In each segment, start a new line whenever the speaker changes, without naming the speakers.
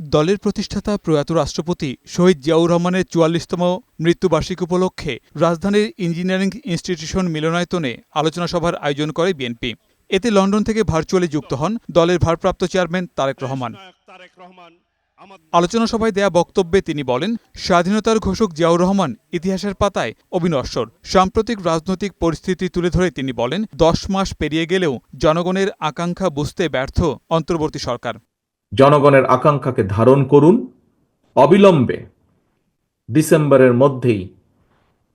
দলের প্রতিষ্ঠাতা প্রয়াত রাষ্ট্রপতি শহীদ জিয়াউর রহমানের ৪৪তম মৃত্যুবার্ষিকী উপলক্ষে রাজধানীর ইঞ্জিনিয়ারিং ইনস্টিটিউশন মিলনায়তনে আলোচনা সভার আয়োজন করে বিএনপি। এতে লন্ডন থেকে ভার্চুয়ালি যুক্ত হন দলের ভারপ্রাপ্ত চেয়ারম্যান তারেক রহমান। আলোচনা সভায় দেয়া বক্তব্যে তিনি বলেন, স্বাধীনতার ঘোষক জিয়াউর রহমান ইতিহাসের পাতায় অবিনশ্বর। সাম্প্রতিক রাজনৈতিক পরিস্থিতি তুলে ধরে তিনি বলেন, ১০ মাস পেরিয়ে গেলেও জনগণের আকাঙ্ক্ষা বুঝতে ব্যর্থ অন্তর্বর্তী সরকার।
জনগণের আকাঙ্ক্ষাকে ধারণ করুন, অবিলম্বে ডিসেম্বরের মধ্যেই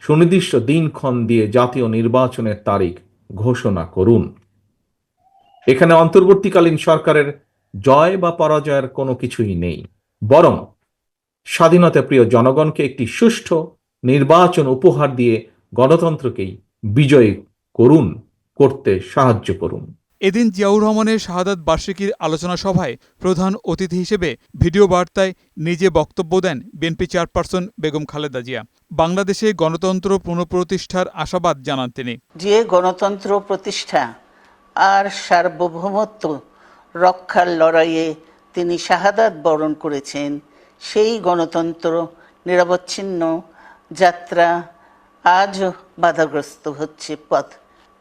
সুনির্দিষ্ট দিনক্ষণ দিয়ে জাতীয় নির্বাচনের তারিখ ঘোষণা করুন। এখানে অন্তর্বর্তীকালীন সরকারের জয় বা পরাজয়ের কোনো কিছুই নেই, বরং স্বাধীনতা প্রিয় জনগণকে একটি সুষ্ঠু নির্বাচন উপহার দিয়ে গণতন্ত্রকেই বিজয়ী করতে সাহায্য করুন।
এদিন জিয়াউর রহমানের শাহাদাত বার্ষিকীর আলোচনা সভায় প্রধান অতিথি হিসেবে ভিডিও বার্তায় নিজে বক্তব্য দেন বিএনপি চেয়ারপারসন বেগম খালেদা জিয়া। বাংলাদেশে গণতন্ত্র পুনঃপ্রতিষ্ঠার আশাবাদ জানান তিনি।
যে গণতন্ত্র প্রতিষ্ঠা আর সার্বভৌমত্ব রক্ষার লড়াইয়ে তিনি শাহাদাত বরণ করেছেন, সেই গণতন্ত্র নিরবচ্ছিন্ন যাত্রা আজও বাধাগ্রস্ত হচ্ছে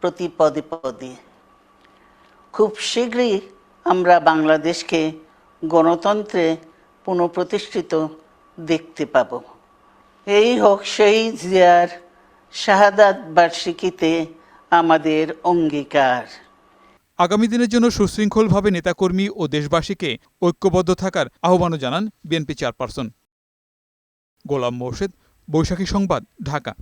প্রতি পদে পদে। খুব শীঘ্রই আমরা বাংলাদেশকে গণতন্ত্রে পুনঃপ্রতিষ্ঠিত দেখতে পাব। এই হোক শহীদ জিয়ার শাহাদাত বার্ষিকীতে আমাদের অঙ্গীকার।
আগামী দিনের জন্য সুশৃঙ্খলভাবে নেতাকর্মী ও দেশবাসীকে ঐক্যবদ্ধ থাকার আহ্বানও জানান বিএনপি চেয়ারপারসন। গোলাম মোর্শেদ, বৈশাখী সংবাদ, ঢাকা।